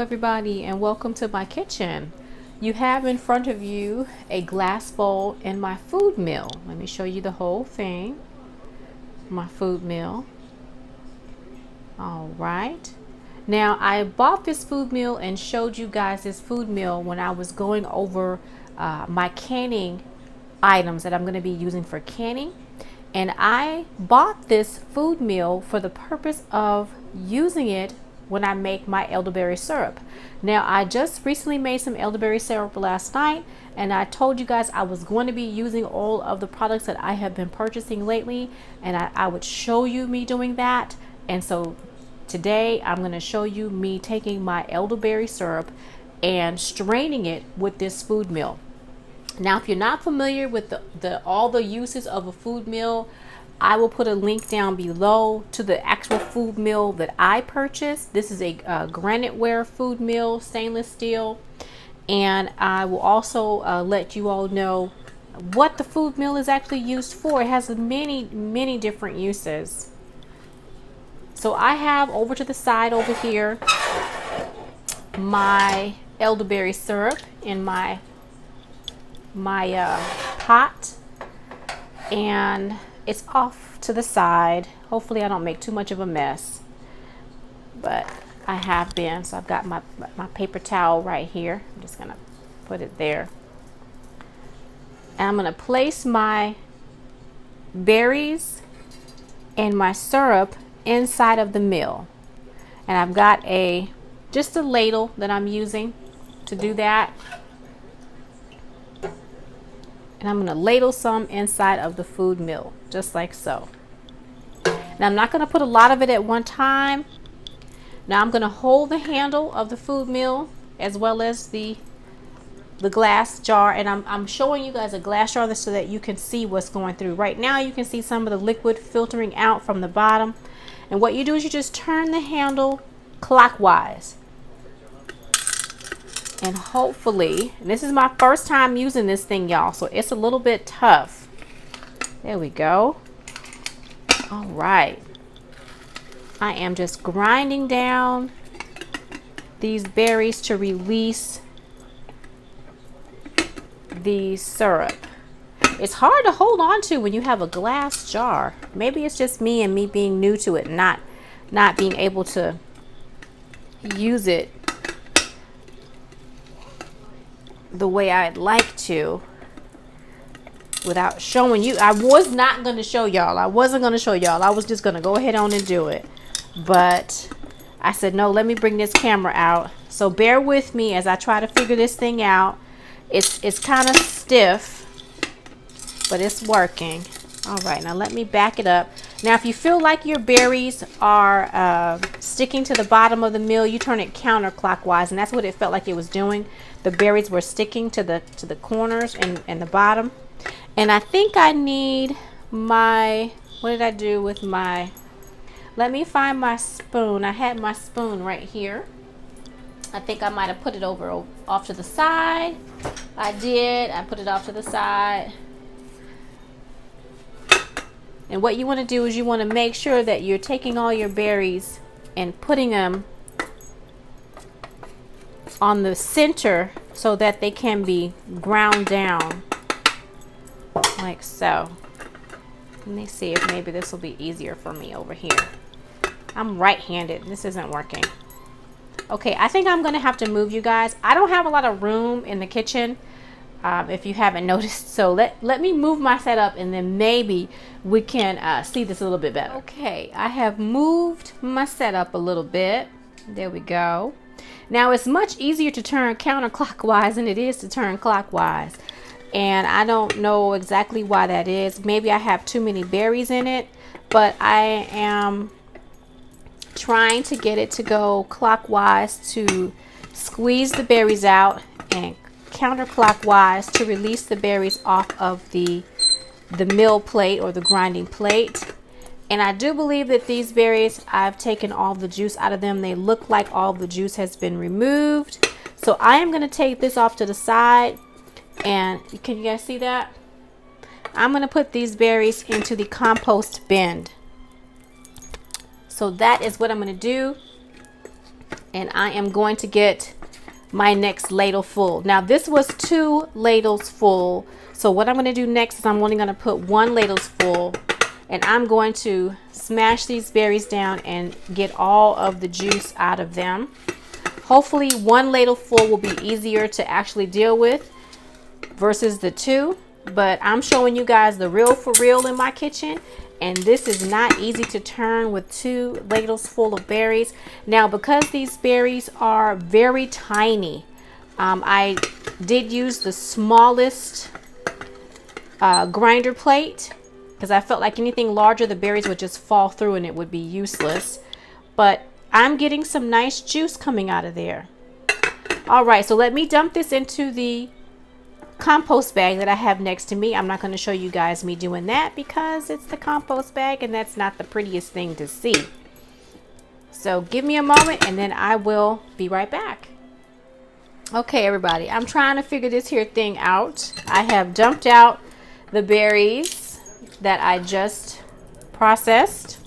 everybody, and welcome to my kitchen. You have in front of you a glass bowl and my food mill. Let me show you the whole thing. My food mill. All right. Now, I bought this food mill and showed you guys this food mill when I was going over my canning items that I'm going to be using for canning. And I bought this food mill for the purpose of using it when I make my elderberry syrup. Now, I just recently made some elderberry syrup last night, and I told you guys I was going to be using all of the products that I have been purchasing lately, and I would show you me doing that. And so today I'm going to show you me taking my elderberry syrup and straining it with this food mill. Now, if you're not familiar with all the uses of a food mill, I will put a link down below to the actual food mill that I purchased. This is a graniteware food mill, stainless steel. And I will also let you all know what the food mill is actually used for. It has many different uses. So I have over to the side over here my elderberry syrup in my pot, and it's off to the side. Hopefully I don't make too much of a mess, but I have been. So I've got my paper towel right here. I'm just gonna put it there, and I'm gonna place my berries and my syrup inside of the mill. And I've got just a ladle that I'm using to do that. And I'm going to ladle some inside of the food mill, just like so. Now, I'm not going to put a lot of it at one time. Now, I'm going to hold the handle of the food mill as well as the glass jar. And I'm showing you guys a glass jar so that you can see what's going through. Right now, you can see some of the liquid filtering out from the bottom. And what you do is you just turn the handle clockwise. And hopefully, and this is my first time using this thing, y'all, so it's a little bit tough. There we go. All right. I am just grinding down these berries to release the syrup. It's hard to hold on to when you have a glass jar. Maybe it's just me and me being new to it, not being able to use it the way I'd like to without showing you. I was not going to show y'all. I wasn't going to show y'all. I was just going to go ahead on and do it. But I said, no, let me bring this camera out. So bear with me as I try to figure this thing out. It's kind of stiff, but it's working. All right, now let me back it up. Now, if you feel like your berries are sticking to the bottom of the mill, you turn it counterclockwise, and that's what it felt like it was doing. The berries were sticking to the corners and the bottom. And I think I need what did I do with let me find my spoon. I had my spoon right here. I think I might have put it off to the side. I did. I put it off to the side. And what you want to do is you want to make sure that you're taking all your berries and putting them on the center so that they can be ground down like so. Let me see if maybe this will be easier for me over here. I'm right-handed. This isn't working. Okay, I think I'm going to have to move you guys. I don't have a lot of room in the kitchen, if you haven't noticed. So let me move my setup, and then maybe we can see this a little bit better. Okay, I have moved my setup a little bit. There we go. Now, it's much easier to turn counterclockwise than it is to turn clockwise. And I don't know exactly why that is. Maybe I have too many berries in it, but I am trying to get it to go clockwise to squeeze the berries out, and counterclockwise to release the berries off of the mill plate or the grinding plate. And I do believe that these berries, I've taken all the juice out of them. They look like all the juice has been removed. So I am going to take this off to the side, and can you guys see that? I'm going to put these berries into the compost bin. So that is what I'm going to do. And I am going to get my next ladle full. Now this was 2 ladles full. So what I'm going to do next is I'm only going to put 1 ladle full, and I'm going to smash these berries down and get all of the juice out of them. Hopefully 1 ladle full will be easier to actually deal with versus the 2, but I'm showing you guys the real for real in my kitchen, and this is not easy to turn with 2 ladles full of berries. Now because these berries are very tiny, I did use the smallest grinder plate because I felt like anything larger the berries would just fall through and it would be useless. But I'm getting some nice juice coming out of there. All right, so let me dump this into the compost bag that I have next to me. I'm not going to show you guys me doing that because it's the compost bag and that's not the prettiest thing to see. So give me a moment and then I will be right back. Okay, everybody, I'm trying to figure this here thing out. I have dumped out the berries that I just processed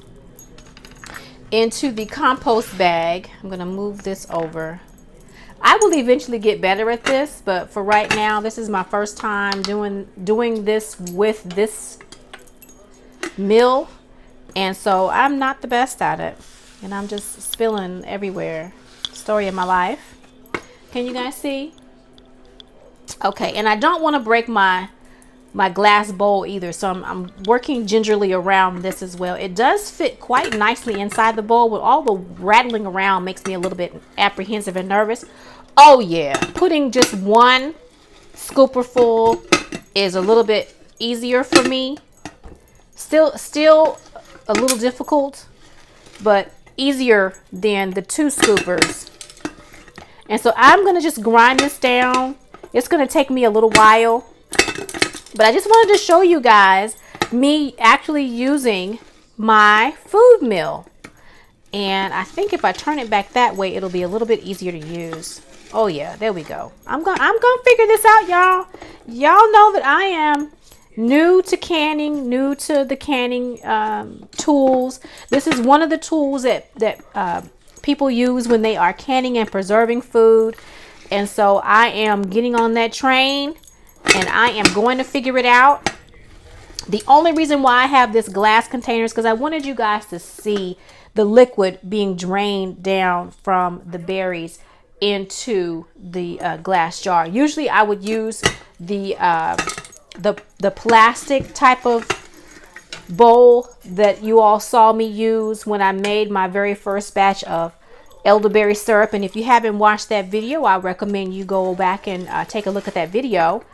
into the compost bag. I'm going to move this over. I will eventually get better at this, but for right now, this is my first time doing this with this mill, and so I'm not the best at it, and I'm just spilling everywhere. Story of my life. Can you guys see? Okay, and I don't want to break my glass bowl either, so I'm working gingerly around this as well. It does fit quite nicely inside the bowl, but all the rattling around makes me a little bit apprehensive and nervous. Oh yeah, putting just 1 scooperful is a little bit easier for me. Still a little difficult, but easier than the 2 scoopers. And so I'm gonna just grind this down. It's gonna take me a little while, but I just wanted to show you guys me actually using my food mill. And I think if I turn it back that way, it'll be a little bit easier to use. Oh yeah, there we go. I'm gonna figure this out, y'all. Y'all know that I am new to canning, new to the canning tools. This is one of the tools that people use when they are canning and preserving food. And so I am getting on that train, and I am going to figure it out. The only reason why I have this glass container is because I wanted you guys to see the liquid being drained down from the berries into the glass jar. Usually I would use the plastic type of bowl that you all saw me use when I made my very first batch of elderberry syrup. And if you haven't watched that video, I recommend you go back and take a look at that video.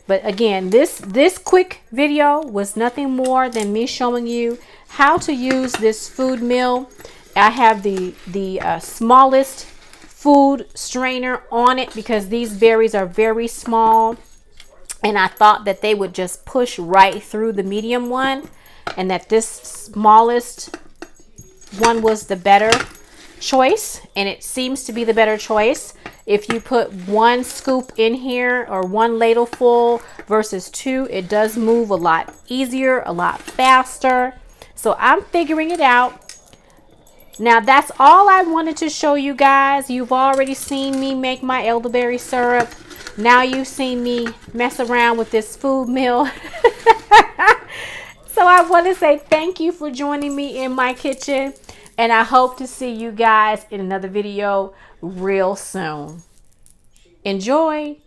But again, this quick video was nothing more than me showing you how to use this food mill. I have the smallest food strainer on it because these berries are very small, and I thought that they would just push right through the medium one, and that this smallest one was the better choice, and it seems to be the better choice. If you put 1 scoop in here or 1 ladle full versus 2, it does move a lot easier, a lot faster. So I'm figuring it out. Now that's all I wanted to show you guys. You've already seen me make my elderberry syrup. Now you've seen me mess around with this food mill. So I want to say thank you for joining me in my kitchen, and I hope to see you guys in another video real soon. Enjoy.